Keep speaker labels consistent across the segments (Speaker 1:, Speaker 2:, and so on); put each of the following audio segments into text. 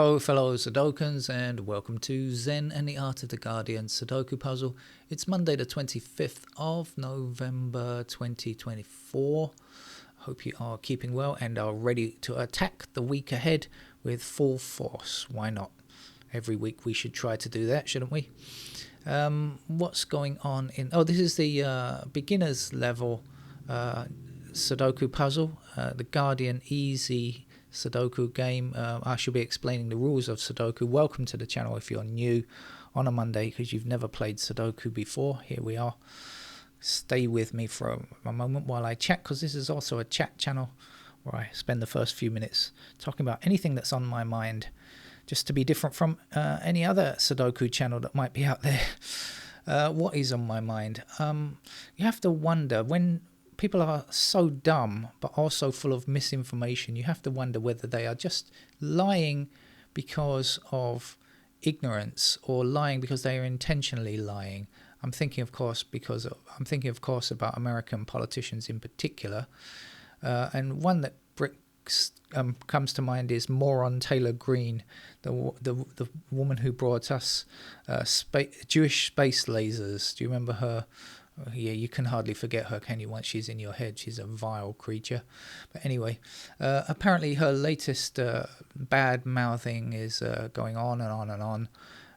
Speaker 1: Hello fellow Sudokans and welcome to Zen and the Art of the Guardian Sudoku Puzzle. It's Monday the 25th of November 2024. Hope you are keeping well and are ready to attack the week ahead with full force. Why not? Every week we should try to do that, shouldn't we? What's going on in... Oh, this is the beginner's level Sudoku puzzle, the Guardian Easy Sudoku game. I shall be explaining the rules of Sudoku. Welcome to the channel if you're new on a Monday because you've never played Sudoku before. Here we are. Stay with me for a moment while I chat, because this is also a chat channel where I spend the first few minutes talking about anything that's on my mind, just to be different from any other Sudoku channel that might be out there. What is on my mind? You have to wonder, when people are so dumb but also full of misinformation, you have to wonder whether they are just lying because of ignorance or lying because they are intentionally lying. I'm thinking of course about American politicians in particular, and one that comes to mind is Moron Taylor Greene, the woman who brought us Jewish space lasers. Do you remember her? Yeah, you can hardly forget her, can you, once she's in your head? She's a vile creature. But anyway, apparently her latest bad-mouthing is going on and on and on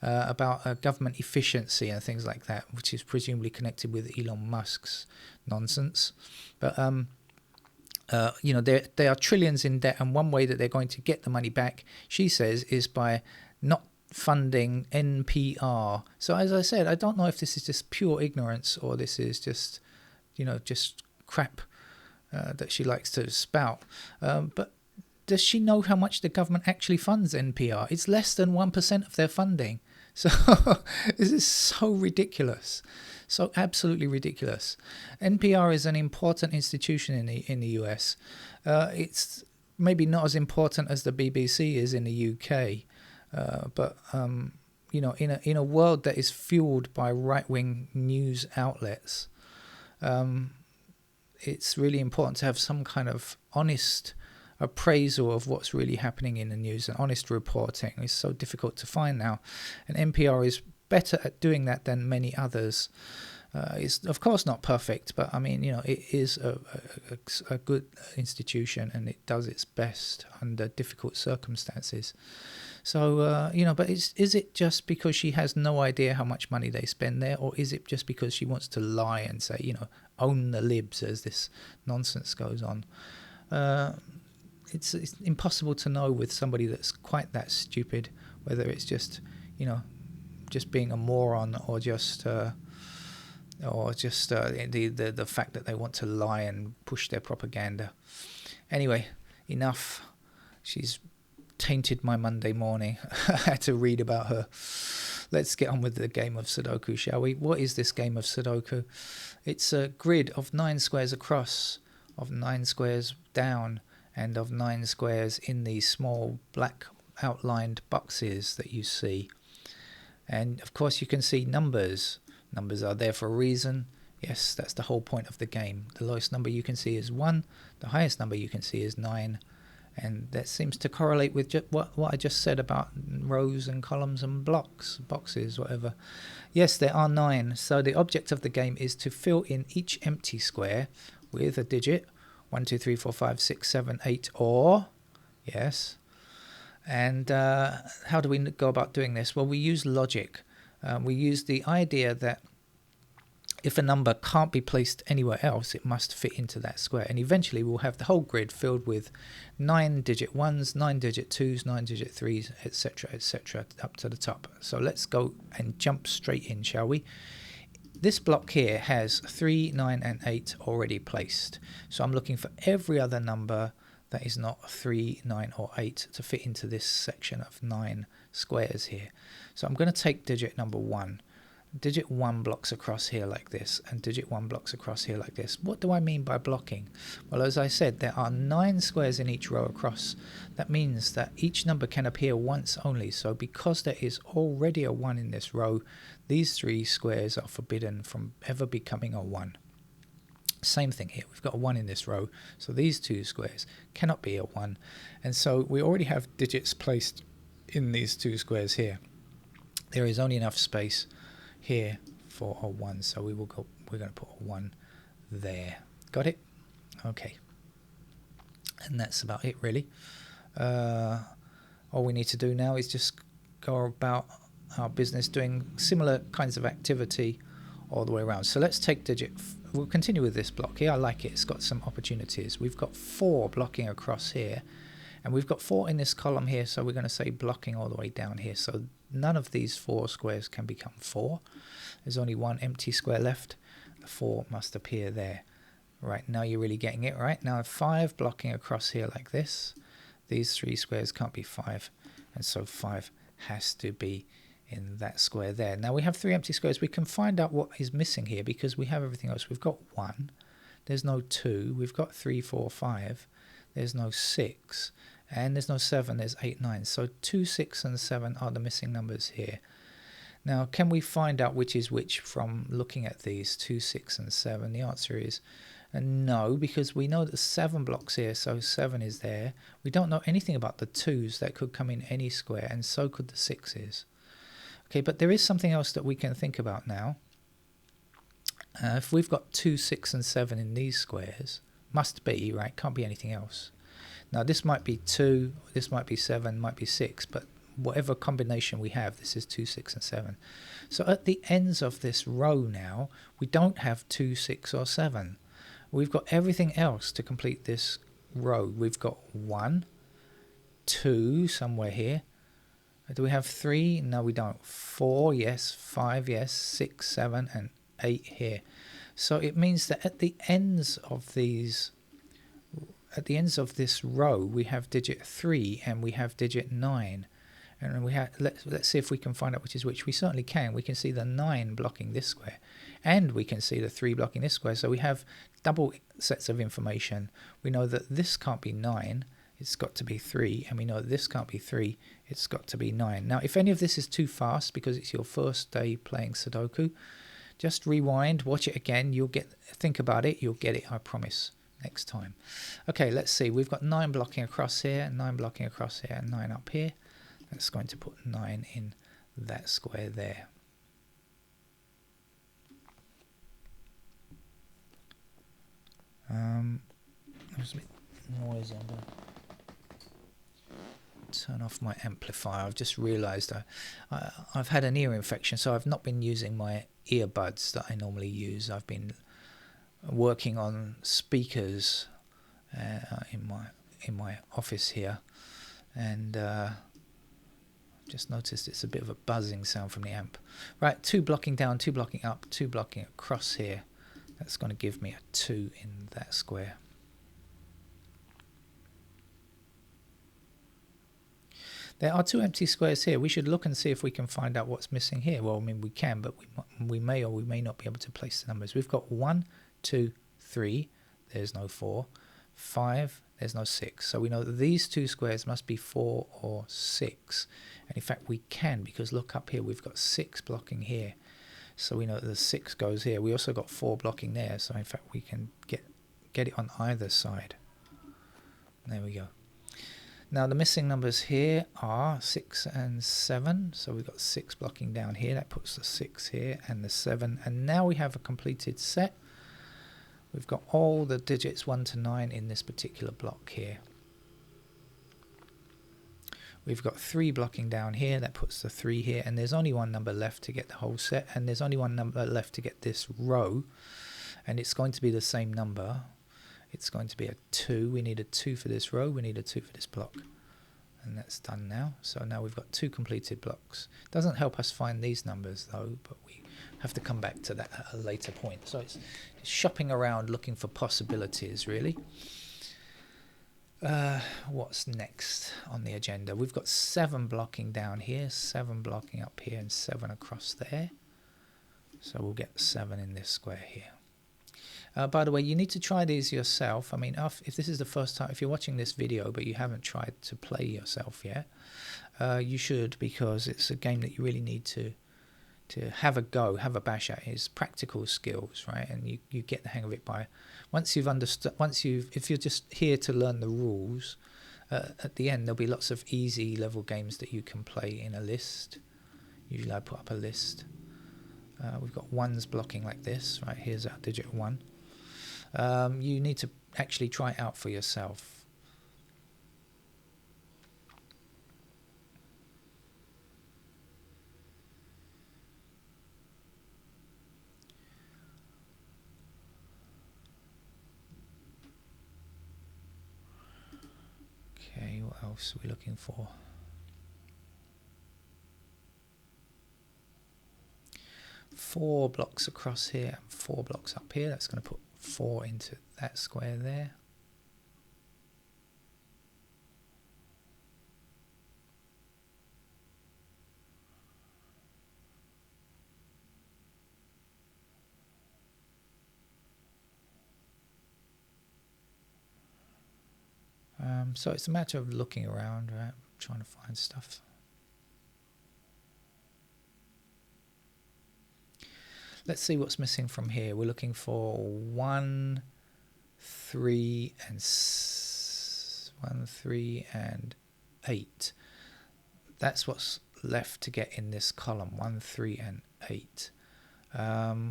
Speaker 1: about government efficiency and things like that, which is presumably connected with Elon Musk's nonsense. But, you know, they are trillions in debt, and one way that they're going to get the money back, she says, is by not funding NPR. So as I said, I don't know if this is just pure ignorance or this is just, you know, just crap that she likes to spout. But does she know how much the government actually funds NPR? It's less than 1% of their funding. So this is so ridiculous, so absolutely ridiculous. NPR is an important institution in the US. It's maybe not as important as the BBC is in the UK. But you know, in a world that is fueled by right-wing news outlets, it's really important to have some kind of honest appraisal of what's really happening in the news, and honest reporting is so difficult to find now, and NPR is better at doing that than many others. It's of course not perfect, but I mean, you know, it is a good institution and it does its best under difficult circumstances. So, you know, but is it just because she has no idea how much money they spend there, or is it just because she wants to lie and say, you know, own the libs as this nonsense goes on? It's impossible to know with somebody that's quite that stupid, whether it's just, you know, just being a moron or just the fact that they want to lie and push their propaganda. Anyway, enough. She's tainted my Monday morning. I had to read about her. Let's get on with the game of Sudoku, shall we? What is this game of Sudoku? It's a grid of 9 squares across, of 9 squares down, and of 9 squares in these small black outlined boxes that you see. And of course you can see numbers. Numbers are there for a reason. Yes, that's the whole point of the game. The lowest number you can see is 1. The highest number you can see is 9. And that seems to correlate with what I just said about rows and columns and boxes, whatever. Yes, there are 9. So the object of the game is to fill in each empty square with a digit. 1, 2, 3, 4, 5, 6, 7, 8, or... Yes. And how do we go about doing this? Well, we use logic. We use the idea that if a number can't be placed anywhere else, it must fit into that square. And eventually we'll have the whole grid filled with 9-digit 1s, 9-digit 2s, 9-digit 3s, etc., up to the top. So let's go and jump straight in, shall we? This block here has 3, 9, and 8 already placed. So I'm looking for every other number that is not 3, 9, or 8 to fit into this section of 9 squares here. So I'm going to take digit number 1. Digit 1 blocks across here like this, and digit 1 blocks across here like this. What do I mean by blocking? Well, as I said, there are 9 squares in each row across. That means that each number can appear once only. So because there is already a 1 in this row, these 3 squares are forbidden from ever becoming a 1. Same thing here. We've got a 1 in this row, so these 2 squares cannot be a 1. And so we already have digits placed in these two squares here. There is only enough space here for a 1, so we're going to put a 1 there. Got it? Okay. And that's about it, really. All we need to do now is just go about our business doing similar kinds of activity all the way around. So let's take digit. We'll continue with this block here. I like it. It's got some opportunities. We've got 4 blocking across here, and we've got 4 in this column here, so we're going to say blocking all the way down here. So none of these 4 squares can become 4. There's only 1 empty square left. The 4 must appear there. Right, now you're really getting it. Right, now 5 blocking across here like this. These 3 squares can't be 5, and so 5 has to be in that square there. Now we have 3 empty squares. We can find out what is missing here because we have everything else. We've got 1, there's no 2, we've got 3, 4, 5, there's no 6, and there's no 7, there's 8, 9. So 2, 6 and 7 are the missing numbers here. Now can we find out which is which from looking at these 2, 6 and 7? The answer is no, because we know that 7 blocks here, so 7 is there. We don't know anything about the 2s that could come in any square, and so could the 6s. Okay, but there is something else that we can think about now. If we've got 2, 6 and 7 in these squares, must be, right, can't be anything else. Now this might be 2, this might be 7, might be 6, but whatever combination we have, this is 2, 6 and 7. So at the ends of this row now, we don't have 2, 6 or 7. We've got everything else to complete this row. We've got 1, 2 somewhere here. Do we have 3? No, we don't. 4, yes. 5, yes. 6, 7, and 8 here. So it means that at the ends of these, at the ends of this row, we have digit 3 and we have digit 9. And we have, let's see if we can find out which is which. We certainly can. We can see the 9 blocking this square, and we can see the 3 blocking this square. So we have double sets of information. We know that this can't be 9. It's got to be 3, and we know this can't be 3, it's got to be 9. Now, if any of this is too fast because it's your first day playing Sudoku, just rewind, watch it again, think about it, you'll get it, I promise, next time. Okay, let's see, we've got 9 blocking across here, 9 blocking across here, and 9 up here. That's going to put 9 in that square there. There's a bit noise on there. Turn off my amplifier. I've just realised I've had an ear infection, so I've not been using my earbuds that I normally use. I've been working on speakers in my office here, and just noticed it's a bit of a buzzing sound from the amp. Right, 2 blocking down, 2 blocking up, 2 blocking across here. That's going to give me a 2 in that square. There are 2 empty squares here. We should look and see if we can find out what's missing here. Well, I mean, we can, but we may or we may not be able to place the numbers. We've got 1, 2, 3. There's no 4. 5. There's no 6. So we know that these 2 squares must be 4 or 6. And in fact, we can, because look up here. We've got 6 blocking here. So we know that the 6 goes here. We also got 4 blocking there. So in fact, we can get it on either side. There we go. Now the missing numbers here are 6 and 7. So we've got 6 blocking down here. That puts the 6 here and the 7. And now we have a completed set. We've got all the digits 1 to 9 in this particular block here. We've got 3 blocking down here. That puts the 3 here. And there's only 1 number left to get the whole set. And there's only 1 number left to get this row. And it's going to be the same number. It's going to be a 2. We need a 2 for this row. We need a 2 for this block. And that's done now. So now we've got 2 completed blocks. Doesn't help us find these numbers though, but we have to come back to that at a later point. So it's shopping around looking for possibilities, really. What's next on the agenda? We've got 7 blocking down here, 7 blocking up here, and 7 across there. So we'll get 7 in this square here. By the way, you need to try these yourself. I mean, if this is the first time, if you're watching this video but you haven't tried to play yourself yet, you should, because it's a game that you really need to have a go, have a bash at. It's practical skills, right? And you get the hang of it by, if you're just here to learn the rules, At the end there'll be lots of easy level games that you can play in a list. Usually I put up a list. We've got ones blocking like this. Right, here's our digit 1. You need to actually try it out for yourself. Okay, what else are we looking for? Four blocks across here and 4 blocks up here. That's going to put 4 into that square there. So it's a matter of looking around, right? Trying to find stuff. Let's see what's missing from here. We're looking for 1, 3, and 8. That's what's left to get in this column. 1, 3, and 8.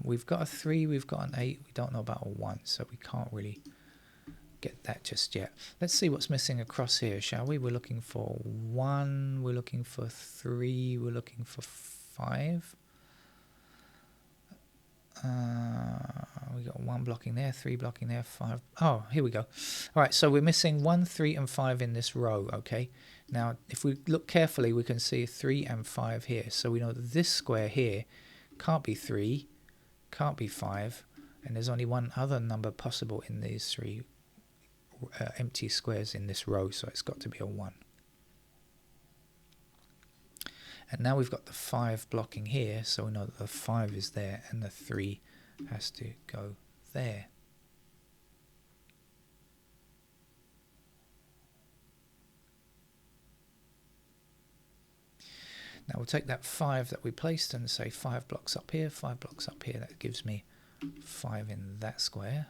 Speaker 1: We've got a 3, we've got an 8. We don't know about a 1, so we can't really get that just yet. Let's see what's missing across here, shall we? We're looking for 1, we're looking for 3, we're looking for 5. We got 1 blocking there, 3 blocking there, 5. Oh, here we go. All right, so we're missing 1, 3, and 5 in this row. Okay, now if we look carefully, we can see 3 and 5 here. So we know that this square here can't be 3, can't be 5, and there's only one other number possible in these 3 empty squares in this row, so it's got to be a 1. And now we've got the 5 blocking here, so we know that the 5 is there and the 3 has to go there. Now we'll take that 5 that we placed and say 5 blocks up here, 5 blocks up here. That gives me 5 in that square.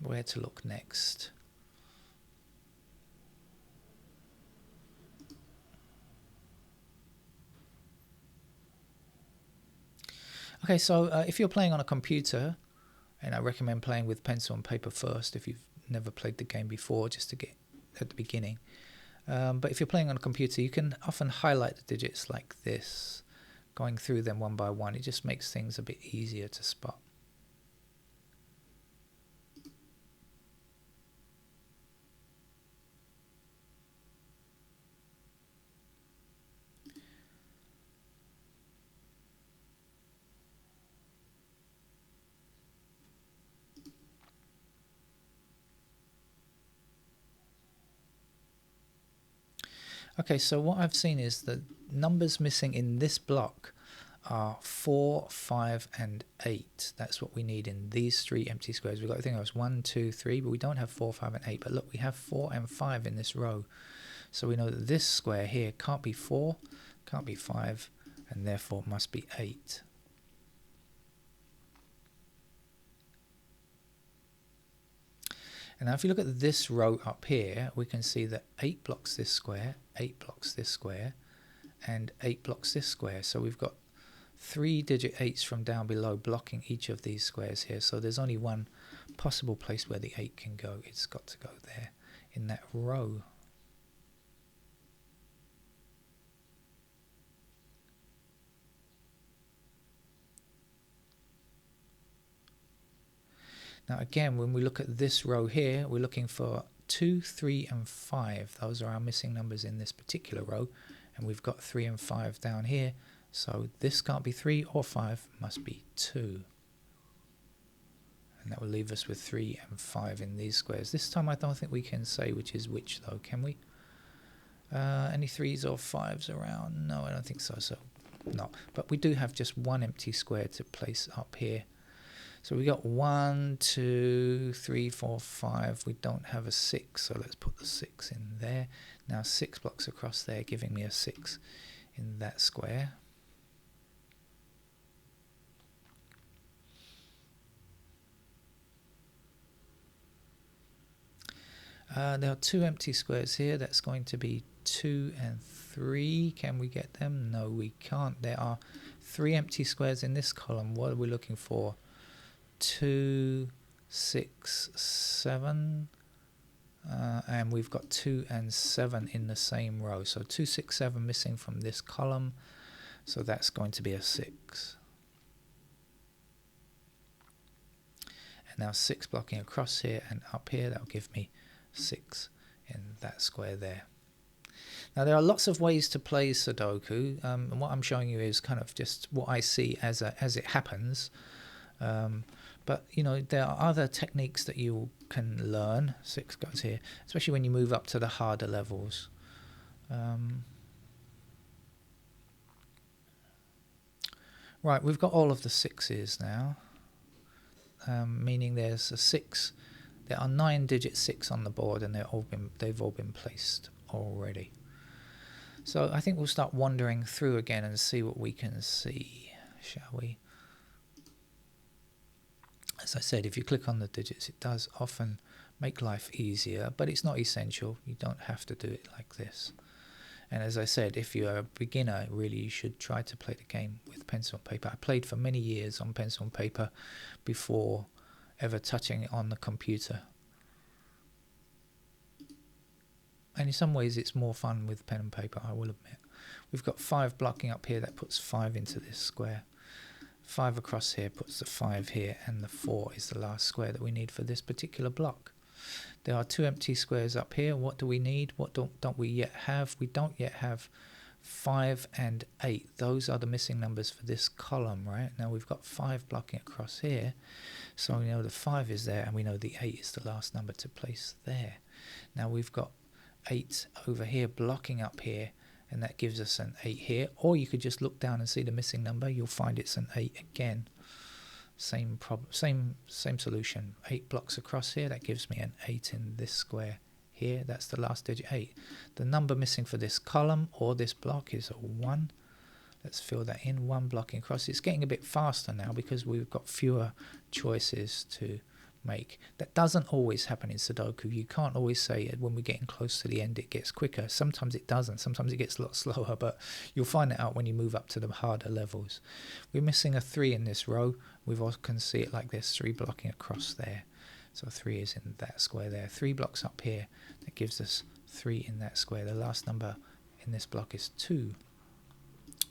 Speaker 1: Where to look next? Okay, so if you're playing on a computer, and I recommend playing with pencil and paper first if you've never played the game before, just to get at the beginning. But if you're playing on a computer, you can often highlight the digits like this, going through them one by one. It just makes things a bit easier to spot. Okay, so what I've seen is the numbers missing in this block are 4, 5, and 8. That's what we need in these 3 empty squares. We've got everything else, 1, 2, 3, but we don't have 4, 5, and 8. But look, we have 4 and 5 in this row. So we know that this square here can't be 4, can't be 5, and therefore must be 8. And now if you look at this row up here, we can see that 8 blocks this square, 8 blocks this square, and 8 blocks this square. So we've got 3 digit 8s from down below blocking each of these squares here. So there's only one possible place where the 8 can go. It's got to go there in that row. Now again, when we look at this row here, we're looking for 2, 3, and 5. Those are our missing numbers in this particular row. And we've got 3 and 5 down here. So this can't be 3 or 5, must be 2. And that will leave us with 3 and 5 in these squares. This time I don't think we can say which is which though, can we? Any 3s or 5s around? No, I don't think so. So not. But we do have just one empty square to place up here. So we got 1, 2, 3, 4, 5. We don't have a 6, so let's put the 6 in there. Now 6 blocks across there, giving me a 6 in that square. There are 2 empty squares here. That's going to be 2 and 3. Can we get them? No, we can't. There are 3 empty squares in this column. What are we looking for? 2, 6, 7. And we've got 2 and 7 in the same row. So 2, 6, 7 missing from this column. So that's going to be a 6. And now 6 blocking across here and up here. That'll give me 6 in that square there. Now there are lots of ways to play Sudoku, and what I'm showing you is kind of just what I see as it happens. But you know, there are other techniques that you can learn. 6 goes here, especially when you move up to the harder levels. Right, we've got all of the 6s now, meaning there's a 6. There are 9-digit 6 on the board, and they've all been placed already. So I think we'll start wandering through again and see what we can see, shall we? As I said, if you click on the digits, it does often make life easier, but it's not essential. You don't have to do it like this. And as I said, if you're a beginner, really you should try to play the game with pencil and paper. I played for many years on pencil and paper before ever touching it on the computer. And in some ways it's more fun with pen and paper, I will admit. We've got 5 blocking up here, that puts 5 into this square. 5 across here puts the 5 here, and the 4 is the last square that we need for this particular block. There are 2 empty squares up here. What do we need? What don't we yet have? We don't yet have 5 and 8. Those are the missing numbers for this column, right? Now we've got 5 blocking across here, so we know the 5 is there, and we know the 8 is the last number to place there. Now we've got 8 over here blocking up here, and that gives us an 8 here. Or you could just look down and see the missing number. You'll find it's an 8 again. Same problem, same solution. 8 blocks across here, that gives me an 8 in this square here. That's the last digit, 8. The number missing for this column or this block is a 1. Let's fill that in. 1 blocking across. It's getting a bit faster now because we've got fewer choices to make. That doesn't always happen in Sudoku. You can't always say when we're getting close to the end it gets quicker. Sometimes it doesn't. Sometimes it gets a lot slower, but you'll find it out when you move up to the harder levels. We're missing a 3 in this row. We can see it like this, 3 blocking across there. So 3 is in that square there. 3 blocks up here. That gives us 3 in that square. The last number in this block is 2.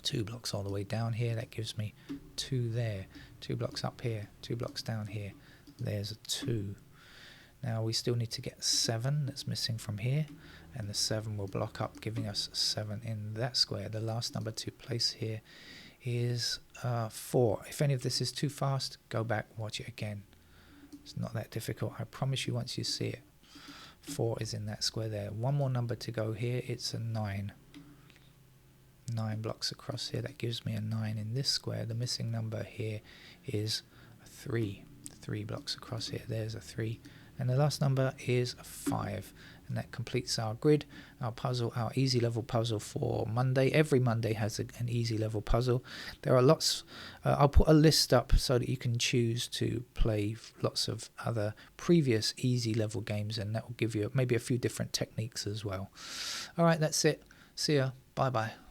Speaker 1: 2 blocks all the way down here. That gives me 2 there. 2 blocks up here. 2 blocks down here. There's a 2. Now we still need to get 7 that's missing from here, and the 7 will block up, giving us 7 in that square. The last number to place here is 4. If any of this is too fast, go back, watch it again. It's not that difficult, I promise you once you see it. 4 is in that square there. One more number to go here, it's a 9. 9 blocks across here, that gives me a 9 in this square. The missing number here is a 3. 3 blocks across here, there's a 3, and the last number is a 5, and that completes our grid, our puzzle, our easy level puzzle for Monday. Every Monday has an easy level puzzle. There are lots. I'll put a list up so that you can choose to play lots of other previous easy level games, and that will give you maybe a few different techniques as well. All right, that's it. See ya. Bye bye.